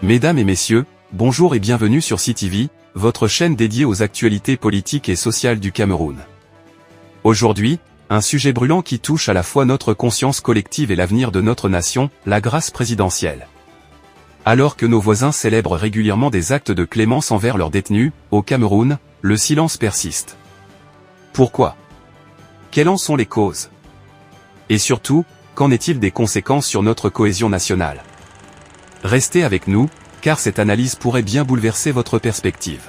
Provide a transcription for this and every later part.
Mesdames et messieurs, bonjour et bienvenue sur CTV, votre chaîne dédiée aux actualités politiques et sociales du Cameroun. Aujourd'hui, un sujet brûlant qui touche à la fois notre conscience collective et l'avenir de notre nation, la grâce présidentielle. Alors que nos voisins célèbrent régulièrement des actes de clémence envers leurs détenus, au Cameroun, le silence persiste. Pourquoi? Quelles en sont les causes? Et surtout, qu'en est-il des conséquences sur notre cohésion nationale? Restez avec nous, car cette analyse pourrait bien bouleverser votre perspective.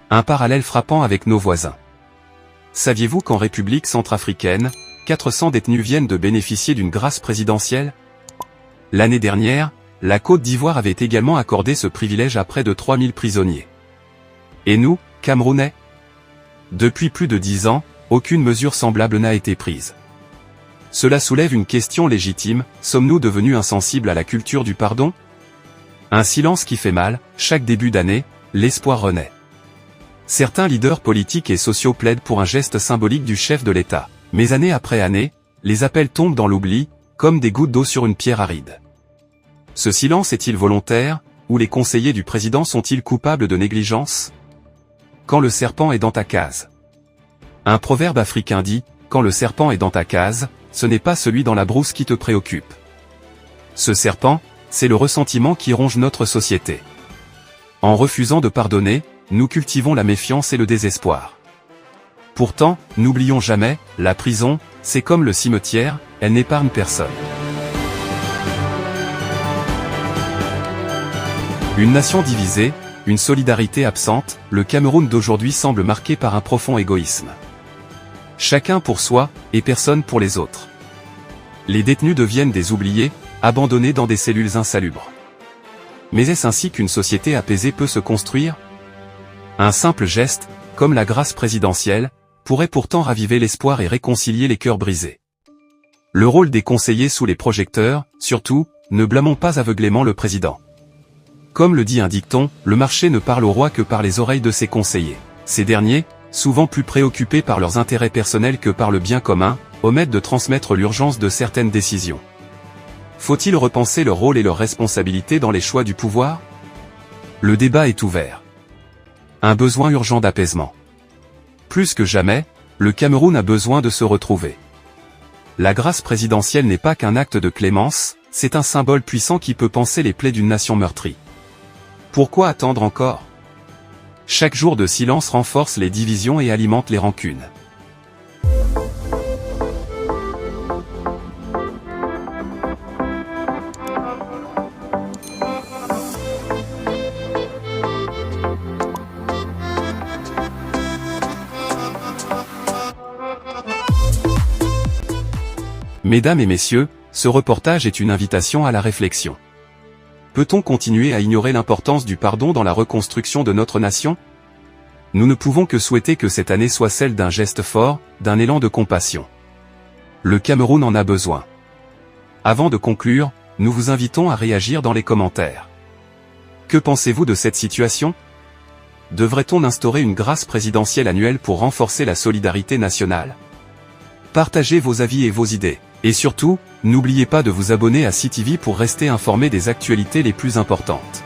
Un parallèle frappant avec nos voisins. Saviez-vous qu'en République centrafricaine, 400 détenus viennent de bénéficier d'une grâce présidentielle? L'année dernière, la Côte d'Ivoire avait également accordé ce privilège à près de 3000 prisonniers. Et nous, Camerounais? Depuis plus de 10 ans, aucune mesure semblable n'a été prise. Cela soulève une question légitime, sommes-nous devenus insensibles à la culture du pardon? Un silence qui fait mal, chaque début d'année, l'espoir renaît. Certains leaders politiques et sociaux plaident pour un geste symbolique du chef de l'État. Mais année après année, les appels tombent dans l'oubli, comme des gouttes d'eau sur une pierre aride. Ce silence est-il volontaire, ou les conseillers du président sont-ils coupables de négligence? Quand le serpent est dans ta case. Un proverbe africain dit, quand le serpent est dans ta case, ce n'est pas celui dans la brousse qui te préoccupe. Ce serpent, c'est le ressentiment qui ronge notre société. En refusant de pardonner, nous cultivons la méfiance et le désespoir. Pourtant, n'oublions jamais, la prison, c'est comme le cimetière, elle n'épargne personne. Une nation divisée, une solidarité absente, le Cameroun d'aujourd'hui semble marqué par un profond égoïsme. Chacun pour soi, et personne pour les autres. Les détenus deviennent des oubliés, abandonnés dans des cellules insalubres. Mais est-ce ainsi qu'une société apaisée peut se construire? Un simple geste, comme la grâce présidentielle, pourrait pourtant raviver l'espoir et réconcilier les cœurs brisés. Le rôle des conseillers sous les projecteurs, surtout, ne blâmons pas aveuglément le président. Comme le dit un dicton, le marché ne parle au roi que par les oreilles de ses conseillers. Ces derniers, souvent plus préoccupés par leurs intérêts personnels que par le bien commun, omettent de transmettre l'urgence de certaines décisions. Faut-il repenser leur rôle et leurs responsabilités dans les choix du pouvoir? Le débat est ouvert. Un besoin urgent d'apaisement. Plus que jamais, le Cameroun a besoin de se retrouver. La grâce présidentielle n'est pas qu'un acte de clémence, c'est un symbole puissant qui peut panser les plaies d'une nation meurtrie. Pourquoi attendre encore? Chaque jour de silence renforce les divisions et alimente les rancunes. Mesdames et messieurs, ce reportage est une invitation à la réflexion. Peut-on continuer à ignorer l'importance du pardon dans la reconstruction de notre nation? Nous ne pouvons que souhaiter que cette année soit celle d'un geste fort, d'un élan de compassion. Le Cameroun en a besoin. Avant de conclure, nous vous invitons à réagir dans les commentaires. Que pensez-vous de cette situation? Devrait-on instaurer une grâce présidentielle annuelle pour renforcer la solidarité nationale? Partagez vos avis et vos idées. Et surtout, n'oubliez pas de vous abonner à CTV pour rester informé des actualités les plus importantes.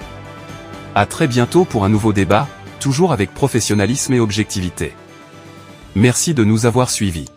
À très bientôt pour un nouveau débat, toujours avec professionnalisme et objectivité. Merci de nous avoir suivis.